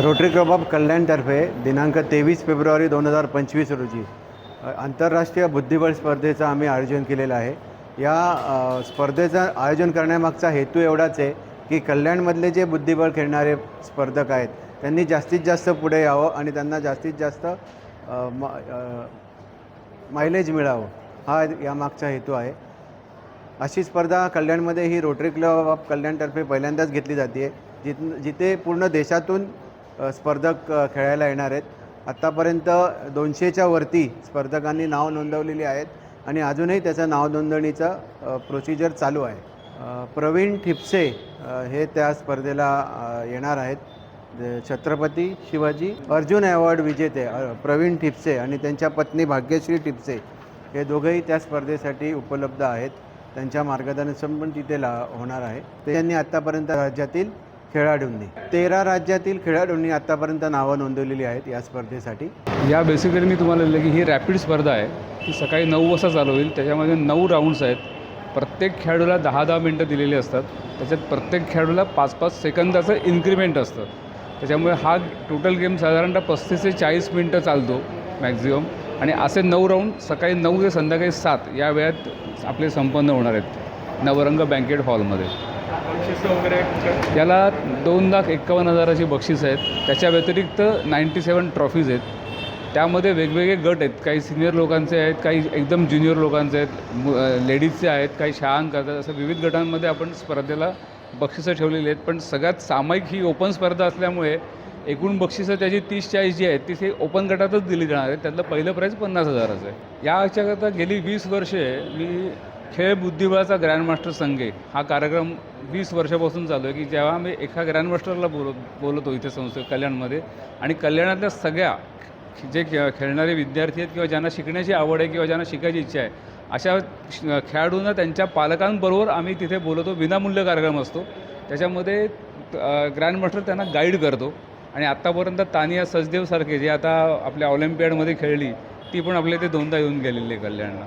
Rotary club of कल्याणतर्फे दिनांक 23 February 2025 रोजी आंतरराष्ट्रीय बुद्धिबळ स्पर्धेचं आम्ही आयोजन केलेलं आहे। या स्पर्धेचं आयोजन करण्यामागचा हेतू एवढाच आहे की कल्याणमधले जे बुद्धिबळ खेळणारे स्पर्धक आहेत त्यांनी जास्तीत जास्त पुढे यावं आणि त्यांना जास्तीत जास्त मायलेज मिळावं, हा यामागचा हेतू आहे। अशी स्पर्धा कल्याणमध्ये ही रोटरी क्लब ऑफ कल्याणतर्फे पहिल्यांदाच घेतली जाते, जिथे पूर्ण देशातून स्पर्धक खेळायला येणार आहेत। आत्तापर्यंत 200च्या वरती स्पर्धकांनी नाव नोंदवलेली आहेत आणि अजूनही त्याचं नाव नोंदणीचं प्रोसिजर चालू आहे। प्रवीण ठिपसे हे त्या स्पर्धेला येणार आहेत। छत्रपती शिवाजी अर्जुन अवॉर्ड विजेते प्रवीण ठिपसे आणि त्यांच्या पत्नी भाग्यश्री ठिपसे हे दोघंही त्या स्पर्धेसाठी उपलब्ध आहेत। त्यांच्या मार्गदर्शन पण तिथे होणार आहे। त्यांनी आत्तापर्यंत राज्यातील खेळाडूंनी 13 राज्यातील खेळाडूंनी आत्तापर्यंत नावं नोंदवलेली आहेत या स्पर्धेसाठी। या बेसिकली मी तुम्हाला लिहिलं की ही रॅपिड स्पर्धा आहे, ती सकाळी 9 वाजता चालू होईल। त्याच्यामध्ये 9 राऊंड्स आहेत। प्रत्येक खेळाडूला 10-10 मिनटं दिलेली असतात। त्याच्यात प्रत्येक खेळाडूला 5-5 सेकंदाचं इन्क्रीमेंट असतं। त्याच्यामुळे हा टोटल गेम साधारणतः 35 ते 40 मिनटं चालतो मॅक्झिमम। आणि असे 9 राऊंड सकाळी 9 ते संध्याकाळी 7 या वेळात आपले संपन्न होणार आहेत नवरंग बँकेट हॉलमध्ये। याला 2,51,000ची बक्षीस आहेत। त्याच्या व्यतिरिक्त 97 ट्रॉफीज आहेत। त्यामध्ये वेगवेगळे गट आहेत, काही सिनियर लोकांचे आहेत, काही एकदम ज्युनियर लोकांचे आहेत, लेडीजचे आहेत, काही शाळांक करतात। असं विविध गटांमध्ये आपण स्पर्धेला बक्षिसं ठेवलेली आहेत। पण सगळ्यात सामायिक ही ओपन स्पर्धा असल्यामुळे एकूण बक्षिसं त्याची 30-40 जी आहेत ती ओपन गटातच दिली जाणार आहेत। त्यातलं पहिलं प्राईज 50,000चं आहे। याच्याकरता गेली 20 वर्षे मी खेळ बुद्धिबळाचा ग्रँडमास्टर संघे हा कार्यक्रम 20 वर्षापासून चालू आहे की जेव्हा मी एका ग्रँडमास्टरला बोलवतो इथे संस्थे कल्याणमध्ये, आणि कल्याणातल्या सगळ्या जे खेळणारे विद्यार्थी आहेत किंवा ज्यांना शिकण्याची आवड आहे किंवा ज्यांना शिकायची इच्छा आहे अशा खेळाडूंना त्यांच्या पालकांबरोबर आम्ही तिथे बोलवतो। विनामूल्य कार्यक्रम असतो, त्याच्यामध्ये ग्रँडमास्टर त्यांना गाईड करतो। आणि आत्तापर्यंत तानिया सचदेवसारखे जे आता आपल्या ऑलिम्पियाडमध्ये खेळली ती पण आपल्या इथे 2दा येऊन गेलेली आहे कल्याणला।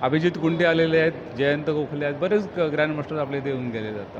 अभिजित कुंडे आलेले आहेत, जयंत गोखले आहेत, बरेच ग्रँडमास्टर आपल्या इथे येऊन गेलेले आहेत।